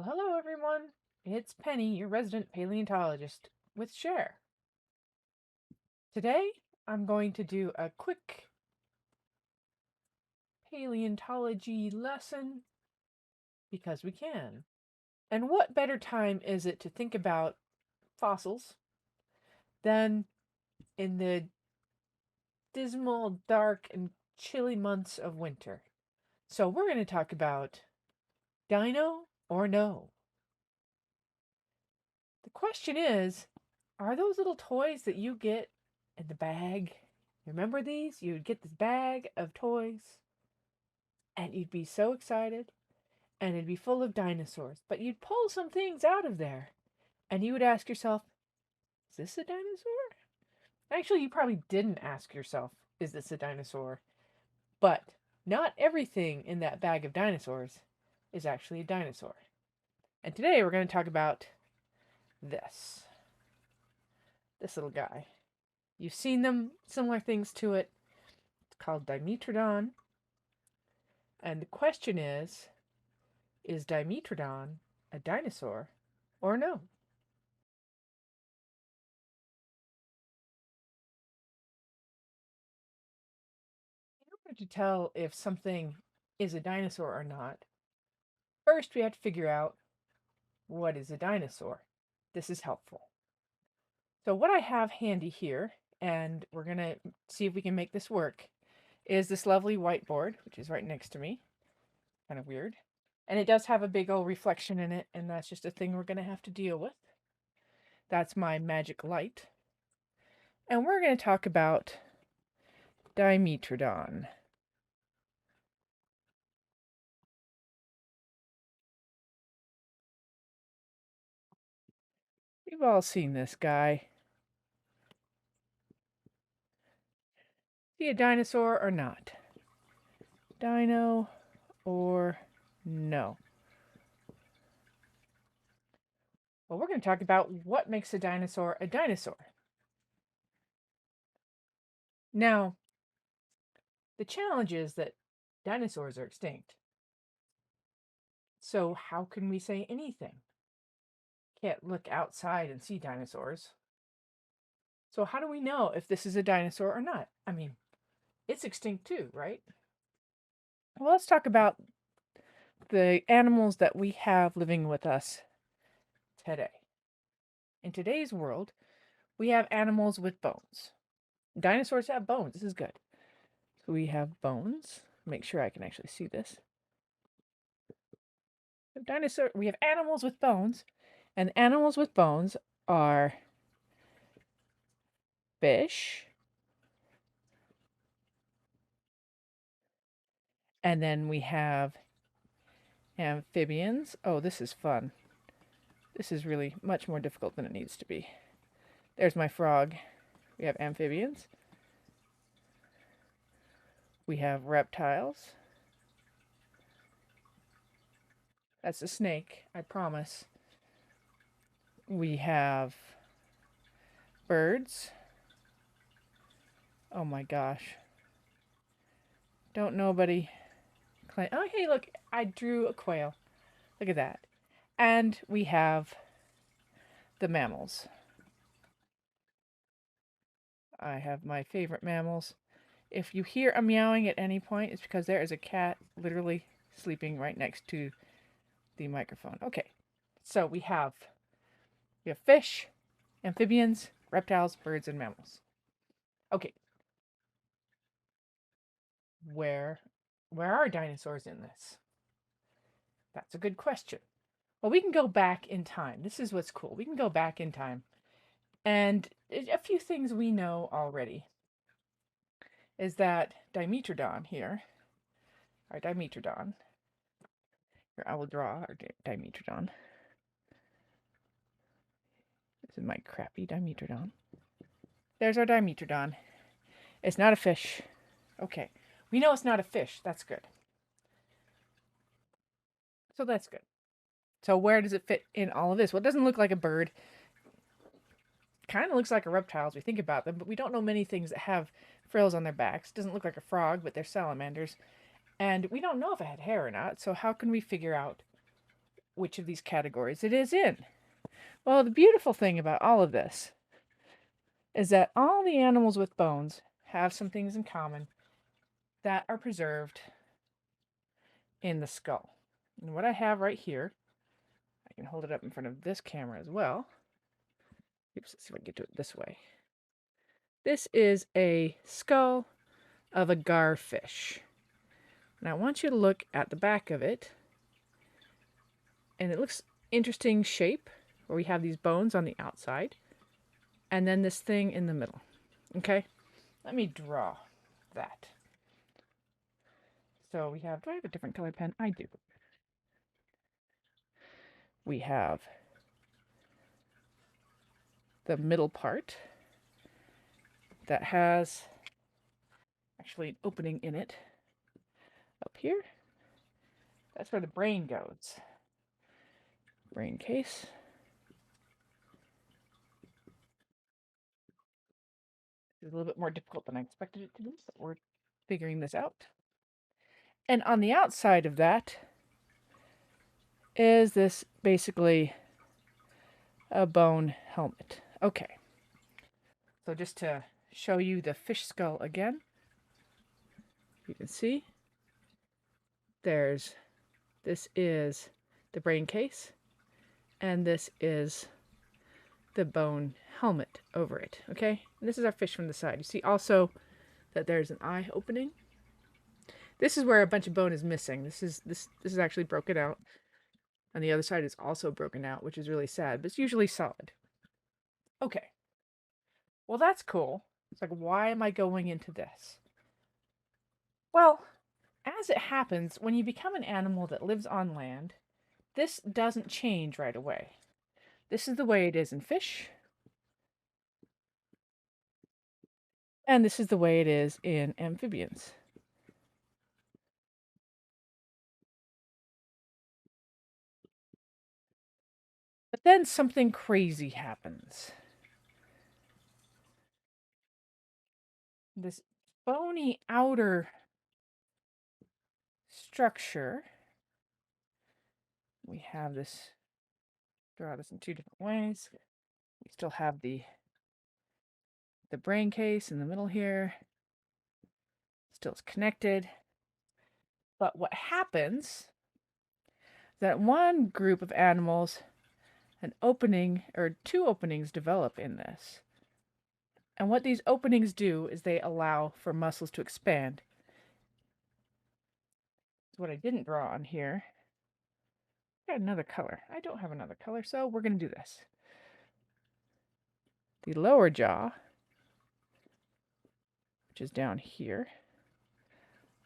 Well, hello everyone. It's Penny, your resident paleontologist, with Cher. Today, I'm going to do a quick paleontology lesson because we can. And what better time is it to think about fossils than in the dismal, dark, and chilly months of winter? So, we're going to talk about dino or no. The question is, are those little toys that you get in the bag? Remember these? You'd get this bag of toys and you'd be so excited and it'd be full of dinosaurs. But you'd pull some things out of there and you would ask yourself, is this a dinosaur? Actually, you probably didn't ask yourself, is this a dinosaur? But not everything in that bag of dinosaurs is actually a dinosaur. And today we're going to talk about this. This little guy. You've seen them, similar things to it. It's called Dimetrodon. And the question is Dimetrodon a dinosaur or no? In order to tell if something is a dinosaur or not, first we have to figure out what is a dinosaur. This is helpful. So what I have handy here, and we're going to see if we can make this work, is this lovely whiteboard, which is right next to me. Kind of weird. And it does have a big old reflection in it, and that's just a thing we're going to have to deal with. That's my magic light. And we're going to talk about Dimetrodon. We've all seen this guy. Is he a dinosaur or not? Dino or no? Well, we're going to talk about what makes a dinosaur a dinosaur. Now, the challenge is that dinosaurs are extinct. So how can we say anything? Can't look outside and see dinosaurs. So how do we know if this is a dinosaur or not? I mean, it's extinct too, right? Well, let's talk about the animals that we have living with us today. In today's world, we have animals with bones. Dinosaurs have bones. This is good. So we have bones. Make sure I can actually see this. We have animals with bones, and animals with bones are fish, and then we have amphibians. Oh, this is fun. This is really much more difficult than it needs to be. There's my frog. We have amphibians. We have reptiles. That's a snake, I promise. We have birds. Oh my gosh. Don't nobody claim. Oh, hey, look, I drew a quail. Look at that. And we have the mammals. I have my favorite mammals. If you hear a meowing at any point, it's because there is a cat literally sleeping right next to the microphone. Okay, so we have fish, amphibians, reptiles, birds, and mammals. Okay, where are dinosaurs in this? That's a good question. Well, we can go back in time. This is what's cool. We can go back in time. And a few things we know already is that Dimetrodon here, our Dimetrodon, here I will draw our Dimetrodon. This is my crappy Dimetrodon. There's our Dimetrodon. It's not a fish. Okay, we know it's not a fish. That's good. So that's good. So where does it fit in all of this? Well, it doesn't look like a bird. Kind of looks like a reptile as we think about them, but we don't know many things that have frills on their backs. It doesn't look like a frog, but they're salamanders. And we don't know if it had hair or not, so how can we figure out which of these categories it is in. Well, the beautiful thing about all of this is that all the animals with bones have some things in common that are preserved in the skull. And what I have right here, I can hold it up in front of this camera as well. Oops, let's see if I can get to it this way. This is a skull of a garfish. And I want you to look at the back of it. And it looks interesting shape, where we have these bones on the outside, and then this thing in the middle. Okay? Let me draw that. So we have, do I have a different color pen? I do. We have the middle part that has actually an opening in it up here. That's where the brain goes. Brain case. It's a little bit more difficult than I expected it to be, but we're figuring this out. And on the outside of that is this basically a bone helmet. Okay. So just to show you the fish skull again, you can see this is the brain case, and this is the bone helmet over it. Okay, and this is our fish from the side. You see also that there's an eye opening. This is where a bunch of bone is missing. This is actually broken out, and the other side is also broken out, which is really sad, but it's usually solid. Okay, well that's cool. It's like, why am I going into this? Well, as it happens, when you become an animal that lives on land, this doesn't change right away. This is the way it is in fish, and this is the way it is in amphibians. But then something crazy happens. This bony outer structure, we have this, draw this in two different ways. We still have the brain case in the middle here. Still is connected. But what happens is that one group of animals, an opening or two openings develop in this. And what these openings do is they allow for muscles to expand. So what I didn't draw on here, I got another color. I don't have another color, so we're going to do this. The lower jaw, which is down here,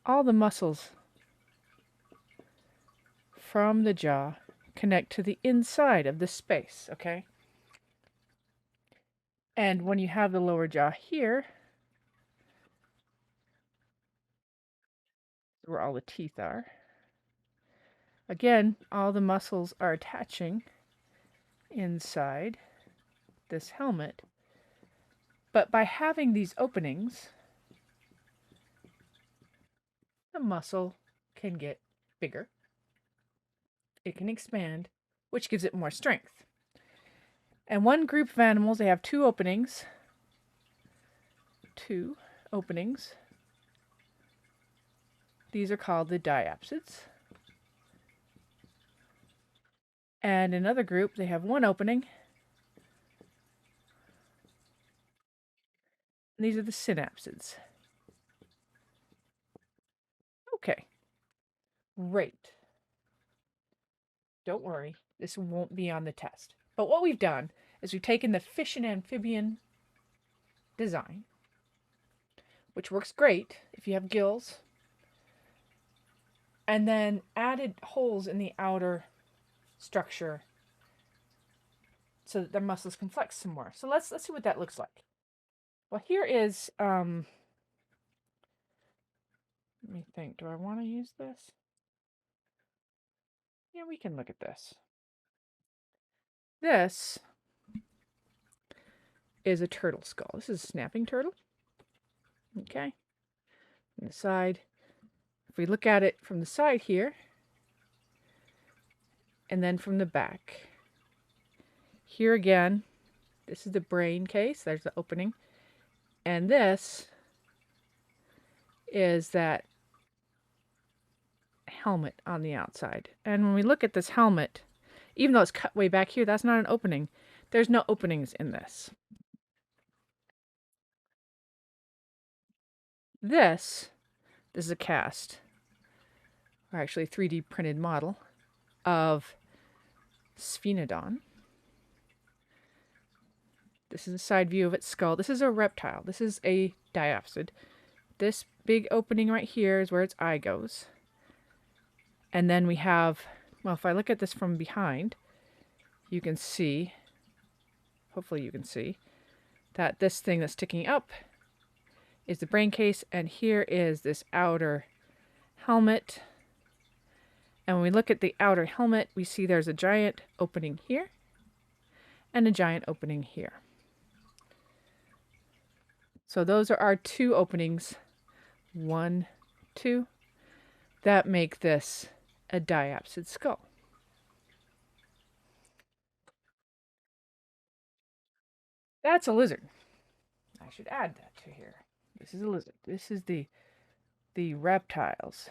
all the muscles from the jaw connect to the inside of this space, okay? And when you have the lower jaw here, where all the teeth are, again, all the muscles are attaching inside this helmet. But by having these openings, the muscle can get bigger. It can expand, which gives it more strength. And one group of animals, they have two openings. Two openings. These are called the diapsids. And another group, they have one opening. And these are the synapsids. Okay. Great. Don't worry, this won't be on the test. But what we've done is we've taken the fish and amphibian design, which works great if you have gills, and then added holes in the outer structure so that their muscles can flex some more. So let's see what that looks like. Well, here is, let me think, do I want to use this? Yeah, we can look at this. This is a turtle skull. This is a snapping turtle. Okay. On the side, if we look at it from the side here, and then from the back. Here again, this is the brain case. There's the opening. And this is that helmet on the outside. And when we look at this helmet, even though it's cut way back here, that's not an opening. There's no openings in this. This is a cast, or actually 3D printed model of Sphenodon. This is a side view of its skull. This is a reptile. This is a diapsid. This big opening right here is where its eye goes. And then we have, well, if I look at this from behind, you can see, hopefully you can see, that this thing that's sticking up is the brain case, and here is this outer helmet. And when we look at the outer helmet, we see there's a giant opening here and a giant opening here. So those are our two openings, 1, 2, that make this a diapsid skull. That's a lizard. I should add that to here. This is a lizard. This is the reptiles.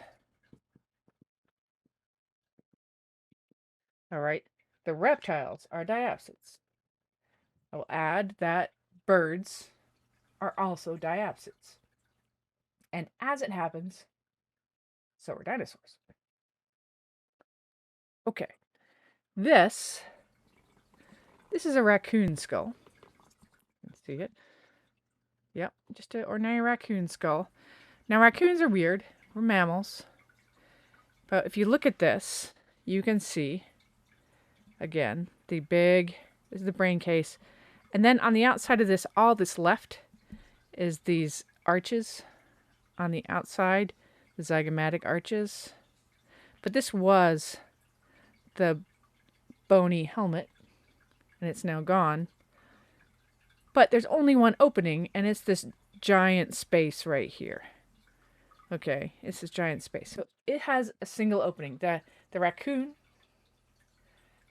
All right. The reptiles are diapsids. I will add that birds are also diapsids. And as it happens, so are dinosaurs. Okay. This is a raccoon skull. Let's see it. Yep, just an ordinary raccoon skull. Now, raccoons are weird. We're mammals. But if you look at this, you can see, again, this is the brain case. And then on the outside of this, all this left is these arches on the outside, the zygomatic arches. But this was the bony helmet, and it's now gone. But there's only one opening, and it's this giant space right here. Okay, it's this giant space. So it has a single opening. The raccoon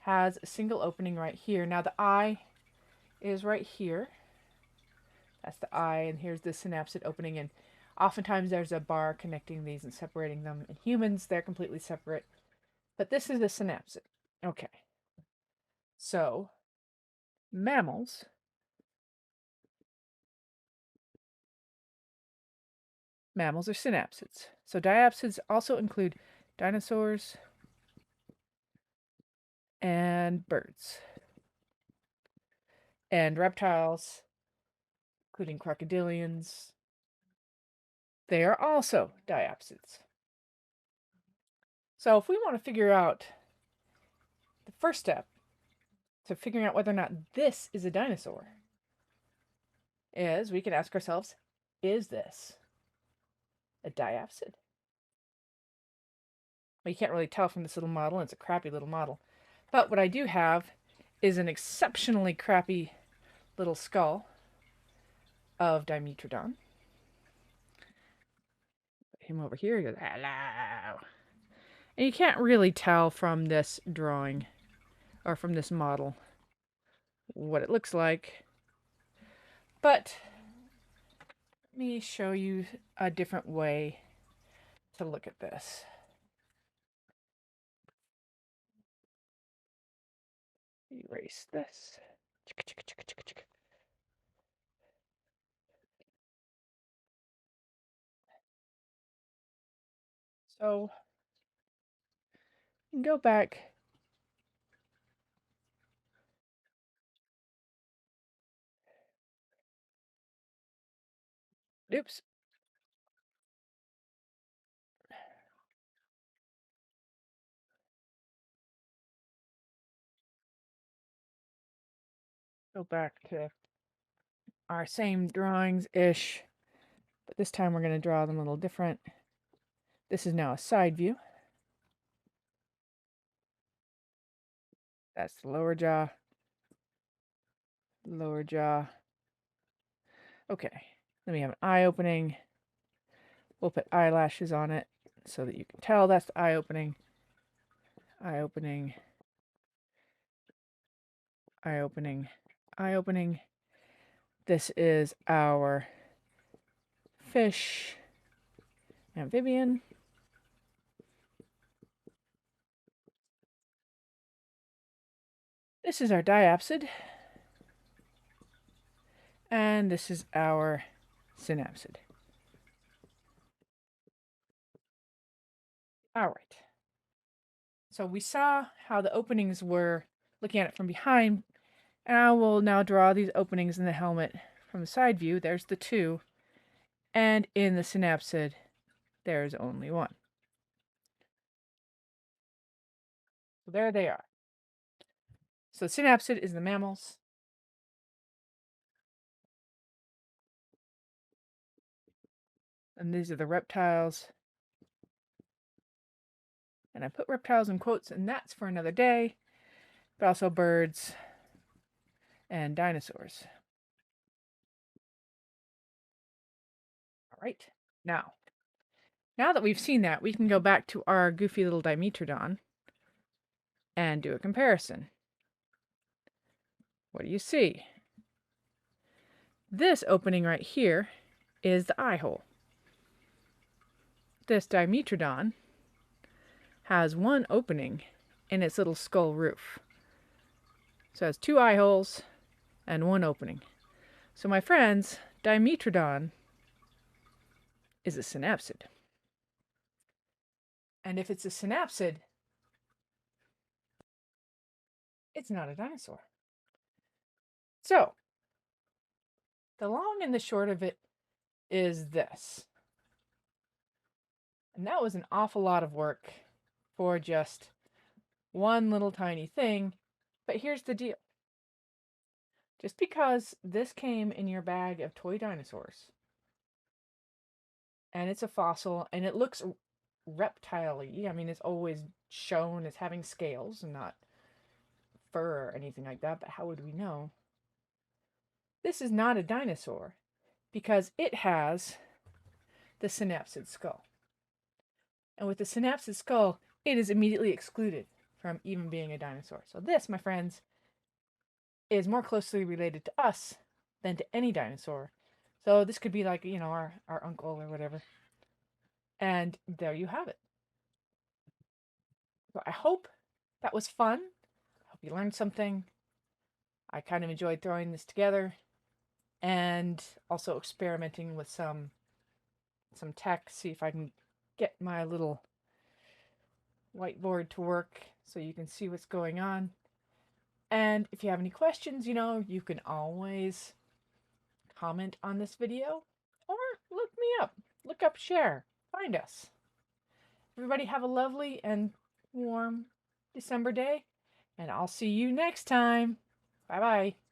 has a single opening right here. Now the eye is right here. That's the eye, and here's the synapsid opening. And oftentimes there's a bar connecting these and separating them. In humans, they're completely separate. But this is the synapsid. Okay. So, mammals are synapsids. So diapsids also include dinosaurs and birds. And reptiles, including crocodilians, they are also diapsids. So if we want to figure out the first step to figuring out whether or not this is a dinosaur, is we can ask ourselves, is this a diapsid? Well, you can't really tell from this little model. It's a crappy little model. But what I do have is an exceptionally crappy little skull of Dimetrodon. Put him over here. He goes, hello. And you can't really tell from this drawing or from this model what it looks like. But let me show you a different way to look at this. Erase this. So, you can go back. Oops. Go back to our same drawings-ish, but this time we're going to draw them a little different. This is now a side view. That's the lower jaw. Lower jaw. Okay, then we have an eye opening. We'll put eyelashes on it so that you can tell that's the eye opening. Eye opening. eye-opening, eye-opening. This is our fish amphibian. This is our diapsid. And this is our synapsid. All right. So we saw how the openings were looking at it from behind, and I will now draw these openings in the helmet from the side view. There's the two, and in the synapsid, there's only one. So there they are. So synapsid is the mammals. And these are the reptiles. And I put reptiles in quotes, and that's for another day, but also birds and dinosaurs. All right, now that we've seen that, we can go back to our goofy little Dimetrodon and do a comparison. What do you see? This opening right here is the eye hole. This Dimetrodon has one opening in its little skull roof. So it has two eye holes and one opening. So my friends, Dimetrodon is a synapsid. And if it's a synapsid, it's not a dinosaur. So, the long and the short of it is this. And that was an awful lot of work for just one little tiny thing. But here's the deal. Just because this came in your bag of toy dinosaurs, and it's a fossil, and it looks reptile-y, I mean, it's always shown as having scales and not fur or anything like that, but how would we know? This is not a dinosaur because it has the synapsid skull. And with the synapsid skull, it is immediately excluded from even being a dinosaur. So this, my friends, is more closely related to us than to any dinosaur. So this could be like, our uncle or whatever. And there you have it. So I hope that was fun. I hope you learned something. I kind of enjoyed throwing this together and also experimenting with some tech, see if I can get my little whiteboard to work so you can see what's going on. And if you have any questions, you can always comment on this video or look me up. Look up Share. Find us. Everybody have a lovely and warm December day, and I'll see you next time. Bye-bye.